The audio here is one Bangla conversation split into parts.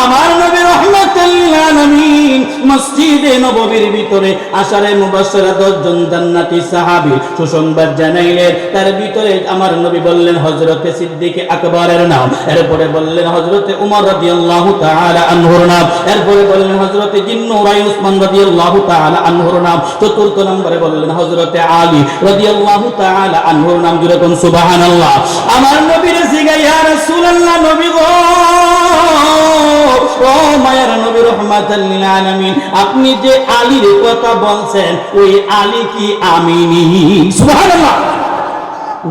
আমার নবী রাহমাতুল লিল আলামিন মসজিদে নববীর ভিতরে আশারে মুবাশশারা 10 জন জান্নাতি সাহাবী সুসংবাদ জানাইলেন। তার ভিতরে আমার নবী বললেন হযরতে সিদ্দিক আকবরের নাম, এরপরে বললেন হযরতে উমর রাদিয়াল্লাহু তাআলা আনহুর নাম, এরপরে বললেন হযরতে জিন্নুরাই উসমান রাদিয়াল্লাহু তাআলা আনহুর নাম, চতুর্থ নম্বরে বললেন হযরতে আলী রাদিয়াল্লাহু তাআলা আনহুর নাম। যেরকম সুবহানাল্লাহ। আমার নবীর জিজ্ঞাসা ইয়া রাসূলুল্লাহ, নবী গো, ও মায়ের নবী রাহমাতুল লিল আলামিন, আপনি যে আলীর কথা বলছেন ওই আলী কি আমিনি? সুবহানাল্লাহ।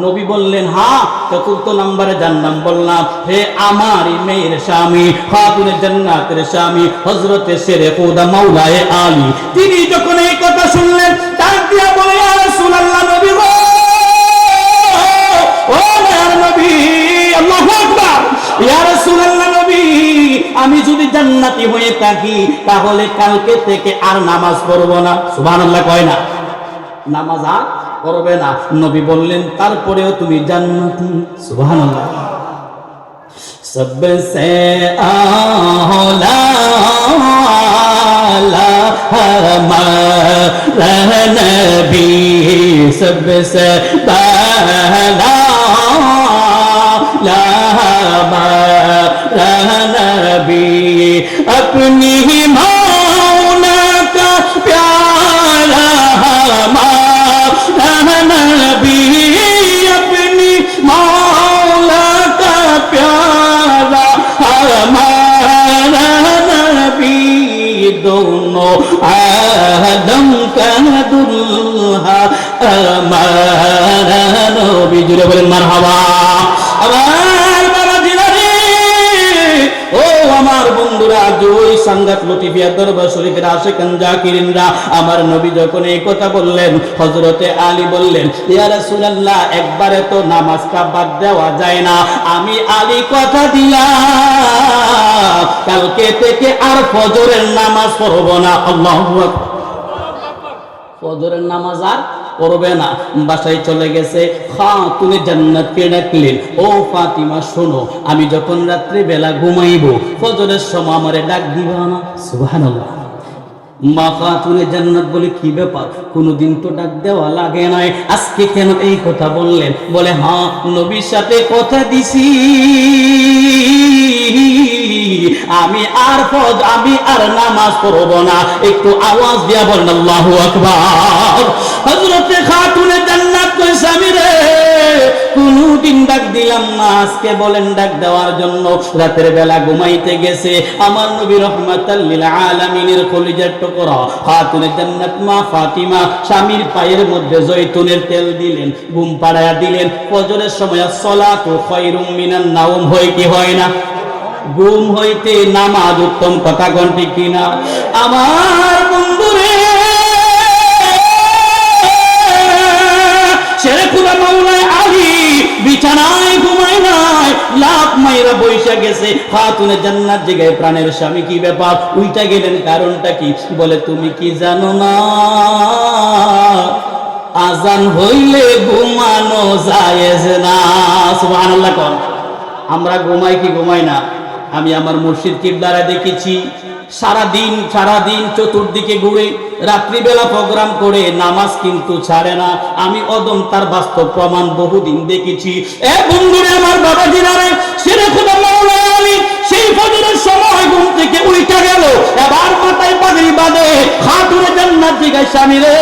নবী বললেন হ্যাঁ। চতুর্থ নম্বরে যার নাম বললাম, হে আমারই মেয়ের স্বামী, খাতুনে জান্নাতের স্বামী হযরতে শেরে খুদা মাওলায়ে আলী। তিনি যখন এই কথা শুনলেন ডাক দিয়া বলে ইয়া রাসূলুল্লাহ, নবী গো, ও মায়ের নবী, আল্লাহু আকবার, ইয়া রাসূলুল্লাহ, নবী আমি যদি জান্নাতি হয়ে থাকি তাহলে কালকে থেকে আর নামাজ পড়ব না। সুবহানাল্লাহ কয় না? নামাজ আর পড়বে না। নবী বললেন তারপরেও তুমি জান্নাতি। সুবহানাল্লাহ। सबसे आला हमारा नबी, सबसे पहला हमारा नबी, अपनी मौला का प्यारा हमारा नबी, अपनी मौला का प्यारा हमारा नबी, दोनों आदम का दुल्हा हमारा नबी। जुड़े बोलेन মারহাবা। আমার বাবা জিলানি, ও আমার বন্ধুরা, ওই সাংগাত লতিফিয়া দরবার শরীফের আশিকান জাকিরিনরা, আমার নবী যখন এই কথা বললেন হযরতে আলী বললেন ইয়া রাসূলুল্লাহ, একবারে তো নামাজটা বাদ দেওয়া যায় না। আমি আলী কথা দিলাম কালকে থেকে আর ফজরের নামাজ পড়ব না। আল্লাহু আকবার। ফজরের নামাজ আর পড়বে না। বাসায় চলে গেছে, খাতুনে জান্নাতকে ডাকলেন, ও ফাতিমা শোনো, আমি যখন রাত্রি বেলা ঘুমাইব ফজরের সময় আমারে ডাক দিবা না? সুবহানাল্লাহ। মা খাতুনে জান্নাত বলে কি ব্যাপার, কোনদিন তো ডাক দেওয়া লাগে নাই, আজকে কেন এই কথা বললেন? বলে হ্যাঁ, নবীর সাথে কথা দিছি আমি আর নামাজ পড়ব না। একটু আওয়াজ দিয়া বলেন আল্লাহু আকবার। হযরতে খাতুনে জান্নাত কই স্বামী রে, কোনদিন ডাক দিলাম না, আজকে বলেন ডাক দেওয়ার জন্য। রাতের বেলা ঘুমাইতে গেছে আমার নবী রাহমাতুল লিল আলামিনের কলিজার টুকরা খাতুনে জান্নাত মা ফাতিমা স্বামীর পায়ের মধ্যে জয়তুনের তেল দিলেন, ঘুম পাড়ায়া দিলেন। ফজরের সময় সালাতু খায়রুম মিনান নাওম হয় কি হয় না? ঘুম হইতে নামাজ উত্তম। কথা কোন ঠিক কিনা? আমার বন্ধুরে, শেরে খুদা মাওলায়ে আলী বিছানায় ঘুমায় নাই, লাফ মাইরা বইসা গেছে। খাতুনে জান্নাত জিগায় প্রাণের স্বামী কি ব্যাপার, উইটা গেলেন, কারণটা কি? বলে তুমি কি জানো না আজান হইলে ঘুমানো জায়েজ না? সুবহানাল্লাহ কোন? আমরা ঘুমাই কি ঘুমাই না? আমি আমার মুর্শিদ কিবলারে দেখেছি সারাদিন চতুর্দিকে ঘুরে রাত্রিবেলা প্রোগ্রাম করে নামাজ কিন্তু ছাড়ে না। আমি অদম তার বাস্তব প্রমাণ বহুদিন দেখেছি। এ বন্ধুরে, আমার বাবাজিরা রে, শেরে খুদা মাওলানা আলী সেই ফজরের সময় ঘুম থেকে উঠা গেল, এবার মাথায় পাগড়ি বাঁধে। খাতুনে জান্নাত জিগায় স্বামী রে,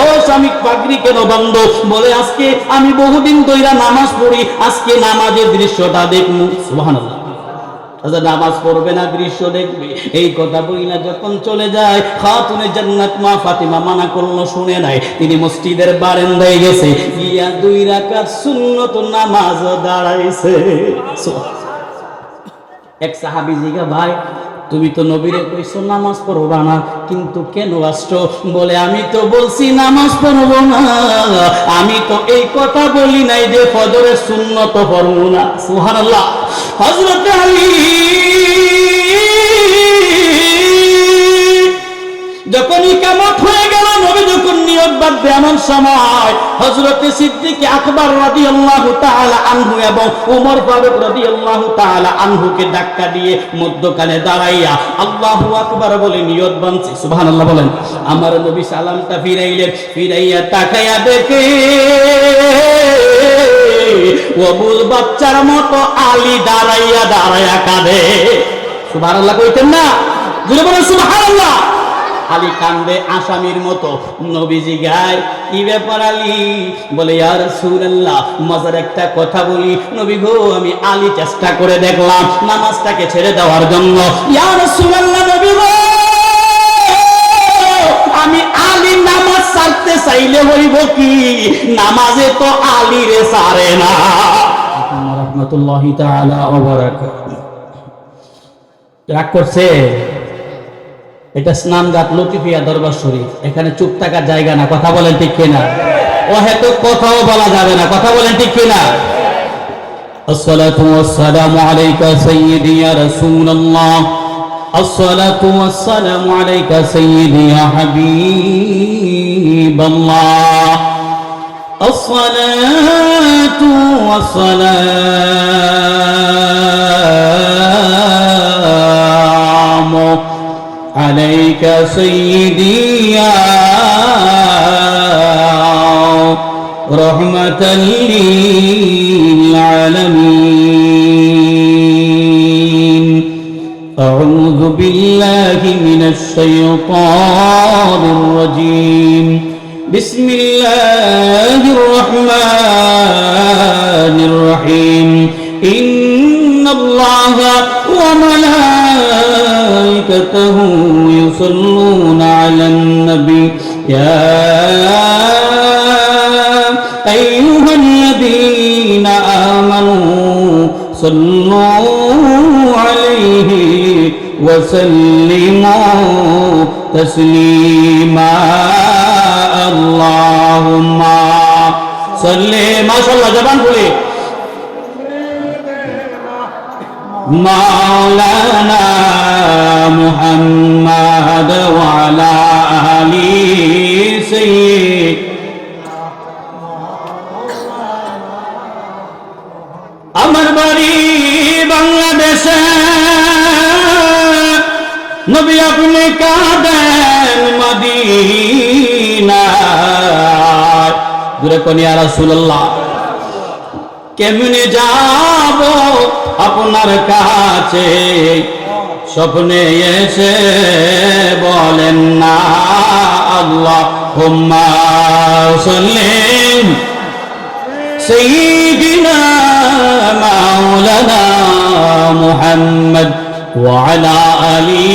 ও স্বামী পাগড়ি কেন বাঁধো? বলে আজকে আমি বহুদিন ধইরা নামাজ পড়ি, আজকে নামাজের দৃশ্যটা দেখমু। সুবহানাল্লাহ। নামাজ পড়বে না, দৃশ্য দেখবে। এই কথা বইলা যখন চলে যায়, খাতুনে জান্নাত মা ফাতিমা মানা করলো, শুনে নাই। তিনি মসজিদের বারান্দায় গেছে, গিয়া 2 রাকাত সুন্নত নামাজ দাঁড়াইছে। এক সাহাবী জিগা, ভাই তুমি তো নবীরে কইছো নামাজ পড়বা না, কিন্তু কেন আসছো? বলে আমি তো বলছি নামাজ পড়ব না, আমি তো এই কথা বলি নাই যে ফজরের সুন্নত পড়ব না। সুবহানাল্লাহ। হযরত আলী যখন ইকামত হয়ে গেল, নবী যখন নিয়ত বাদ মধ্যে এমন সময় হযরত সিদ্দিক আকবর রাদিয়াল্লাহু তাআলা আনহু এবং ওমর ফারুক রাদিয়াল্লাহু তাআলা আনহুকে ধাক্কা দিয়ে মধ্যখানে দাঁড়াইয়া আল্লাহু আকবার বলে নিয়ত বানছে। সুবহানাল্লাহ বলেন। আমার নবী সালামটা ফিরাইলেন, ফিরাইয়া তাকায়া দেখে ওবুল বাচ্চার মতো আলী দাঁড়াইয়া দাঁড়াইয়া কাঁদে। সুবহানাল্লাহ কইতেন না? জোরে বলেন সুবহানাল্লাহ। আলী কান্দে আসামির মতো। নবীজি গায়, কি ব্যাপার আলী? বলে ইয়া রাসূলুল্লাহ, মজার একটা কথা বলি। নবী গো, আমি আলী চেষ্টা করে দেখলাম নামাজটাকে ছেড়ে দেওয়ার জন্য। ইয়া রাসূলুল্লাহ, নবী গো, আমি আলী নামাজ ছাড়তে চাইলে হইব কি? নামাজে তো আলী রে ছাড়ে না। রাহমাতুল্লাহি তাআলা ওয়া বারাকাতুহু। রাগ করছে? এটা স্নানঘাট লতিফিয়া দরবার শরীফ, এখানে চুপ থাকার জায়গা না। কথা বলেন ঠিক কিনা? ও হেতু কথাও বলা যাবে না। কথা বলেন ঠিক কিনা? আসসালাতু ওয়াসসালামু আলাইকা সাইয়্যিদি ইয়া রাসূলুল্লাহ, আসসালাতু ওয়াসসালামু আলাইকা সাইয়্যিদি ইয়া হাবিবাল্লাহ, আসসালাতু ওয়াসসালামু عليك سيدي يا رحمة للعالمين. أعوذ بالله من الشيطان الرجيم. بسم الله الرحمن الرحيم. إن الله وملائكته يصلون على النبي يا أيها الذين آمنوا صلوا عليه وسلموا تسليما. اللهم صل ما شاء الله জবান খুলে مولانا محمد وعلى آله سيد. আমার বাড়ি বাংলাদেশে, নবী আপনি কাঁদেন মদিনায়। দূরে কোন ইয়া রাসূলুল্লাহ, কেমনে যাব আপনার কাছে? স্বপ্নে এসে বলেন না আল্লাহুম্মা সাল্লি সাইয়্যিদিনা মাওলানা মুহাম্মদ ওয়া আলা আলি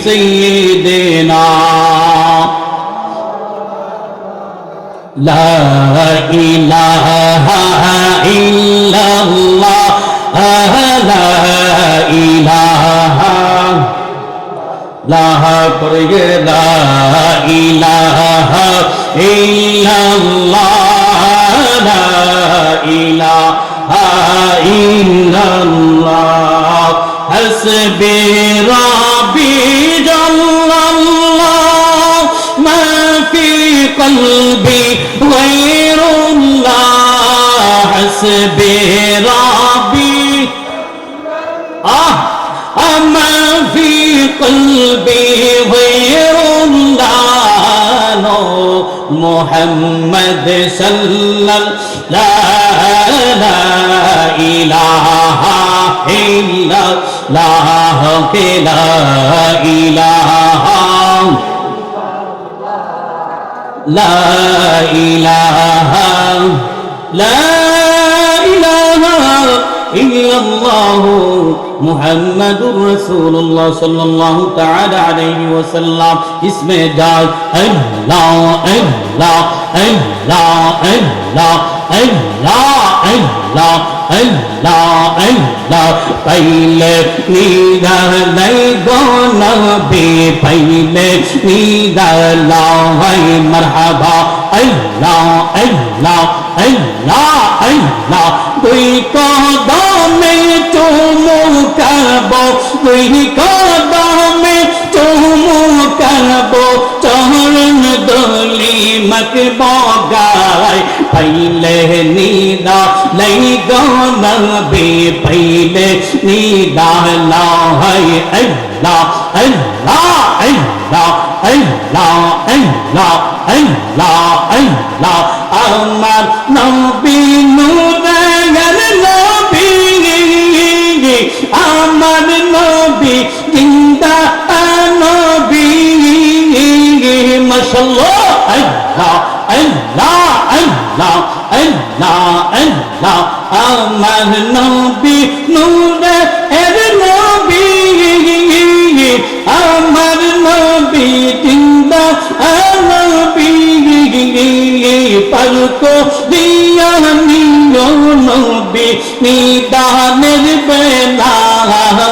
সাইয়্যিদিনা। লা ইলাহা ইল্লাল্লাহ, লা ইলাহা লা করে লা ইলাহা ইল্লাল্লাহ, লা ইলাহা ইল্লাল্লাহ। হাসবি রাব্বি জাল্লাল্লাহ, মা ফি কলবি গায়রুল্লাহ। হাসবি রাব্বি মা ফি কলবি গায়রুল্লাহ। মুহাম্মদ সাল্লাল্লাহু লা ইলাহা ইল্লাল্লাহ, লা ইলাহা লা ইলাহা লা ইলাহা ইল্লাল্লাহ মুহাম্মাদুর রাসূলুল্লাহ সাল্লাল্লাহু তাআলা আলাইহি ওয়াসাল্লাম। ইসমে জাল আল্লাহ আল্লাহ আল্লাহ আল্লাহ আল্লাহ আল্লাহ আল্লাহ আল্লাহ। পাইলে নিদালাই গো নবী, পাইলে নিদালাই মারহাবা। আল্লাহ আল্লাহ আল্লাহ আল্লাহ। দুই কদমে চুমুকাবো, দুই কদমে চুমুকাবো, চরণ দলি মক বগায় পাইলে নিদা লাই গো নবী পাইলে নিদা লাই আল্লাহ আল্লাহ আল্লাহ আল্লাহ আল্লাহ আল্লাহ আল্লাহ আমার নবী নূরের নবী আমার নবী জিন্দা নবী মাশাআল্লাহ আল্লাহ আল্লাহ আল্লাহ আল্লাহ আল্লাহ আমার নবী নূরের নবী আমার নবী জিন্দা নবী পালকো দিয়া নিও নবী নিদানের বেলায়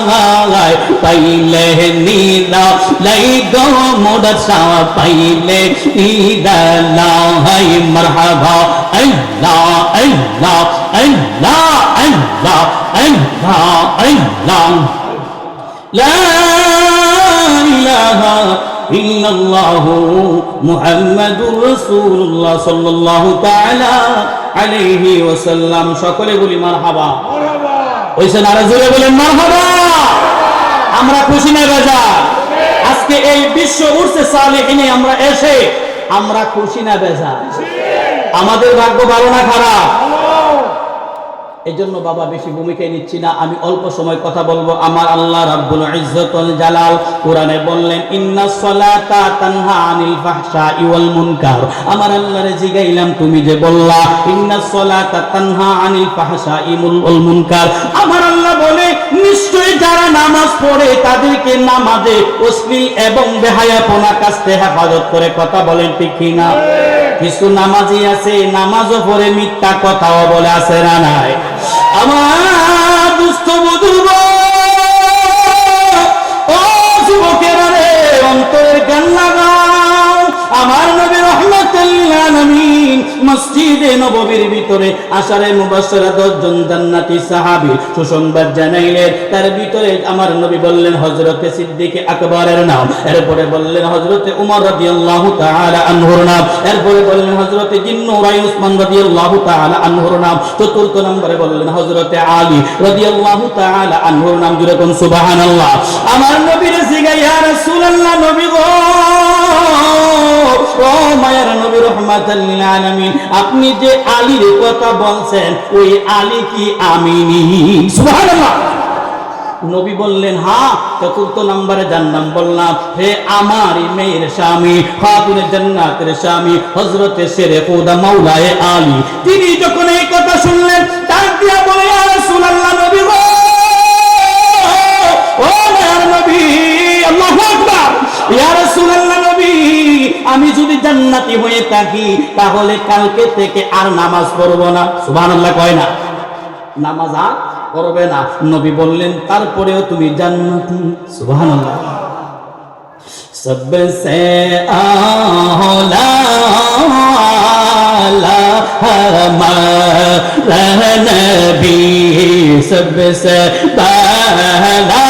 পাইলে নিদা লাই গো মোদসা পাইলে নিদা লাই মারহাবা আল্লাহ আল্লাহ আল্লাহ আল্লাহ আল্লাহ আল্লাহ লা ইলাহা ইল্লাল্লাহু মুহাম্মাদুর রাসূলুল্লাহ সাল্লাল্লাহু তাআলা আলাইহি ওয়াসাল্লাম। সকলে বলি মারহাবা। ওইসে নারা জোরে বলেন মারহাবা। আমরা খুশি না বেজার? আজকে এই বিশ্ব উরসে সালেহিনে আমরা এসে আমরা খুশি না বেজার? আমাদের ভাগ্য ভালো না খারাপ? এই জন্য বাবা বেশি ভূমিকায় নিচ্ছি না, আমি অল্প সময় কথা বলবো। আমার আল্লাহ রাব্বুল ইজ্জতুল জালাল কোরআনে বললেন ইন্নাস সালাতা তানহা আনিল ফাহশাই ওয়াল মুনকার। আমার আল্লাহরে জিগাইলাম তুমি যে বললা ইন্নাস সালাতা তানহা আনিল ফাহশাই ওয়াল মুনকার, আমার আল্লাহ বলে নিশ্চয়ই যারা নামাজ পড়ে তাদেরকে নামাজে অশ্লীল এবং বেহায়াপনা কাজ থেকে হেফাজত করে। কথা বলেন ঠিক কি না? কিছু নামাজি আছে নামাজও পড়ে মিথ্যা কথাও বলে, আছে না নাই? আমার দুস্থ বুধুব ও যুবকেরা রে, অন্তরের গান লাগাও। আমার নবী রাহমাতুল আলামিন মসজিদে নববীর ভিতরে আশারে মুবাশশারা 10 জন জান্নাতি সাহাবী সুসংবাদ জানাইলেন। তার ভিতরে আমার নবী বললেন হযরতে সিদ্দিক আকবরের নাম, এরপরে বললেন হযরতে উমর রাদিয়াল্লাহু তাআলা আনহুর নাম, এরপরে বললেন হযরতে জিন্নুরাই উসমান রাদিয়াল্লাহু তাআলা আনহুর নাম, চতুর্থ নম্বরে বললেন হযরতে আলী রাদিয়াল্লাহু তাআলা আনহুর নাম। যেরকম সুবহানাল্লাহ। আমার নবীর জিজ্ঞাসা ইয়া রাসূলুল্লাহ, নবী গো ও মায়ের নবী রাহমাতুল লিল আলামিন, আপনি যে আলীর কথা বলছেন ওই আলী কি আমিনি? সুবহানাল্লাহ। নবী বললেন হ্যাঁ। চতুর্থ নম্বরে যার নাম বললাম, হে আমার মেয়ের স্বামী খাতুনে জান্নাতের স্বামী হযরতে শেরে খুদা মাওলায়ে আলী, তিনি যখন এই কথা শুনলেন তার দিয়া বলে ইয়া রাসূলুল্লাহ, নবী গো ও মায়ের নবী, আল্লাহু আকবার, ইয়া রাসূলুল্লাহ নবী, আমি যদি জান্নাতি হয়ে থাকি তাহলে কালকে থেকে আর নামাজ পড়ব না। সুবহানাল্লাহ কয় না? নামাজ আর পড়বে না। নবী বললেন তারপরেও তুমি জান্নাতি। সুবহানাল্লাহ। सबसे आला हमारा नबी, सबसे पहला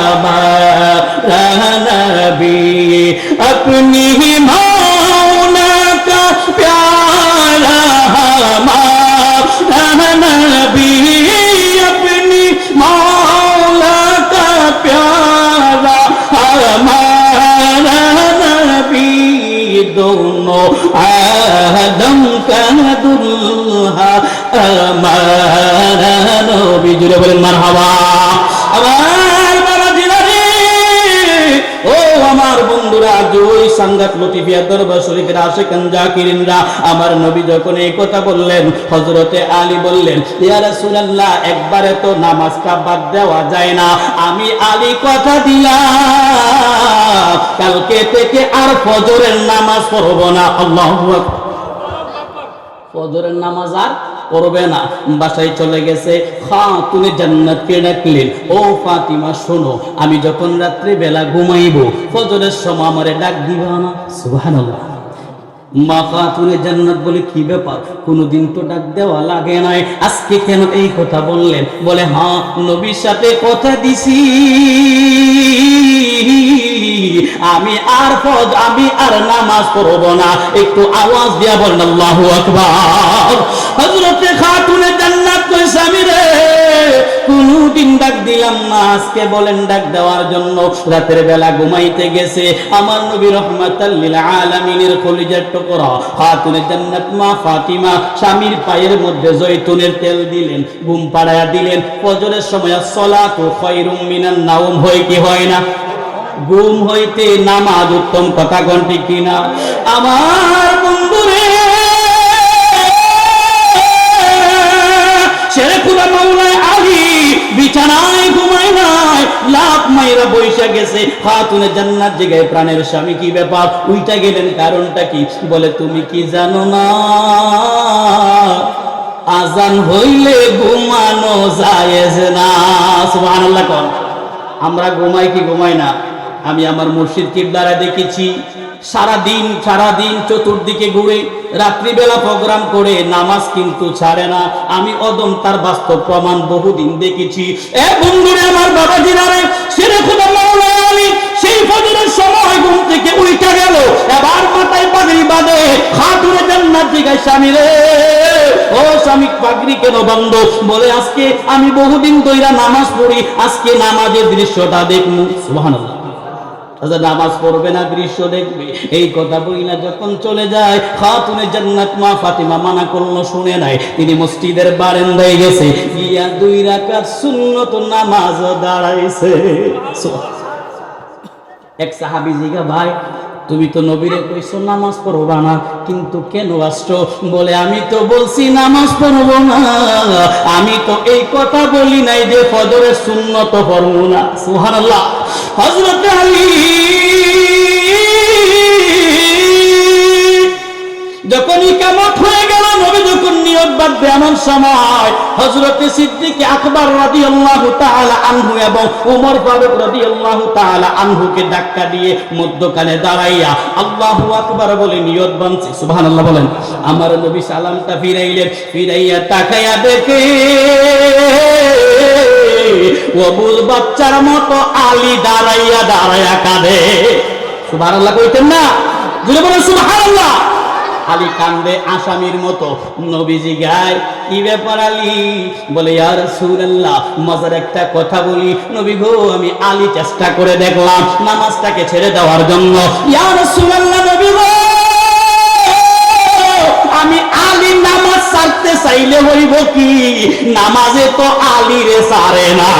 हमारा नबी, अपनी ही मौला का प्यारा हमारा नबी, अपनी मौला का प्यारा हमारा नबी, दोनों आदम का दुल्हा हमारा नबी। जुड़े बोलें मरहबा। আমার বাবা জিলানি ও আমার বন্ধুরা, ওই সাংগাত লতিফিয়া দরবার শরীফের আশিকান জাকিরিনরা, আমার নবী যখন এই কথা বললেন হযরতে আলী বললেন ইয়া রাসূলুল্লাহ, একবারে তো নামাজটা বাদ দেওয়া যায় না, আমি আলী কথা দিলাম কালকে থেকে আর ফজরের নামাজ পড়ব না। আল্লাহু আকবার। ফজরের নামাজ আর পড়বে না। বাসায় চলে গেছে, খাতুনে জান্নাতকে ডাকলেন, ও ফাতিমা শোনো, আমি যখন রাত্রি বেলা ঘুমাইবো ফজরের সময় আমারে ডাক দিবা না? সুবহানাল্লাহ। মা খাতুনে জান্নাত বলে কি ব্যাপার, কোনদিন তো ডাক দেওয়া লাগে নাই, আজকে কেন এই কথা বললেন? বলে হ্যাঁ, নবীর সাথে কথা দিছি আমি আর নামাজ পড়ব না। একটু আওয়াজ দিয়া বলেন আল্লাহু আকবার। হযরতে খাতুনে জান্নাত কই স্বামী রে কোনদিন ডাক দিলাম না, আজকে বলেন ডাক দেওয়ার জন্য। রাতের বেলা ঘুমাইতে গেছে আমার নবী রহমাতাল লিল আলামিনের কলিজার টুকরা খাতুনে জান্নাত মা ফাতিমা স্বামীর পায়ের মধ্যে জয়তুনের তেল দিলেন, ঘুম পাড়ায়া দিলেন। ফজরের সময় সালাতু খায়রুম মিনান নাওম হয় কি হয় না? ঘুম হইতে নামাজ উত্তম, কথা কোন ঠিক কিনা? আমার বন্ধুরে শেরেখুলা মাওলানা আলী বিছানায় ঘুমায় নাই, লাফ মাইরা বইসা গেছে। খাতুনে জান্নাত জিগায় প্রাণের স্বামী কি ব্যাপার, উইটা গেলেন, কারণটা কি? বলে তুমি কি জানো না আজান হইলে ঘুমানো জায়েজ না? সুবহানাল্লাহ কোন। আমরা ঘুমাই কি ঘুমাই না? আমি আমার মুর্শিদ কিবলারে দেখেছি সারাদিন চতুর্দিকে ঘুরে রাত্রিবেলা প্রোগ্রাম করে নামাজ কিন্তু ছাড়ে না। আমি অদম তার বাস্তব প্রমাণ বহুদিন দেখেছি। এ বন্ধুরে আমার বাবাজিরা রে, শেরেখুলা মাওলানা আলী সেই ফজরের সময় ঘুম থেকে উঠে গেল, এবার মাথায় পাগড়ি বাঁধে। খাতুনে জান্নাত জিগায় স্বামী রে ও স্বামী পাগড়ি কেন বাঁধো? বলে আজকে আমি বহুদিন ধইরা নামাজ পড়ি, আজকে নামাজের দৃশ্যটা দেখমু। সুবহানাল্লাহ। নামাজ পড়বে না, দৃশ্য দেখবে। এই কথা বইলা যখন চলে যায়, খাতুনে জান্নাত মা ফাতিমা মানা করলো, শুনে নাই। তিনি মসজিদের বারান্দায় গেছে, গিয়া 2 রাকাত সুন্নত নামাজ দাঁড়াইছে। এক সাহাবী জিগা, ভাই তুমি তো নবীরে কইছো নামাজ পড়বা না, কিন্তু কেন আসছো? বলে আমি তো বলছি নামাজ পড়বো না, আমি তো এই কথা বলি নাই যে ফজরের সুন্নত পড়ব না। সুবহানাল্লাহ। হযরত আলী যখন ইকামত হয়ে গেল, নবী যখন নিয়ত বাঁধবে এমন সময় হযরত সিদ্দিক আকবর রাদিয়াল্লাহু তাআলা আনহু এবং ওমর ফারুক রাদিয়াল্লাহু তাআলা আনহুকে ধাক্কা দিয়ে মধ্যখানে দাঁড়াইয়া আল্লাহু আকবার বলে নিয়ত বাঁধছে। সুবহানাল্লাহ বলেন। আমার নবী সালামটা ফিরাইলেন, ফিরাইয়া তাকায়া দেখে ওবুল বাচ্চার মতো আলী দাঁড়াইয়া কাঁদে। সুবহানাল্লাহ কইতেন না? জোরে বলেন সুবহানাল্লাহ। আলী কান্দে আসামির মতো। নবীজি গায়, কি ব্যাপার আলী? বলে ইয়া রাসূলুল্লাহ, মজার একটা কথা বলি। নবী গো, আমি আলী চেষ্টা করে দেখলাম নামাজটাকে ছেড়ে দেওয়ার জন্য। ইয়া রাসূলুল্লাহ, নবী গো, আমি আলী নামাজ ছাড়তে চাইলে হইব কি? নামাজে তো আলী রে ছাড়ে না।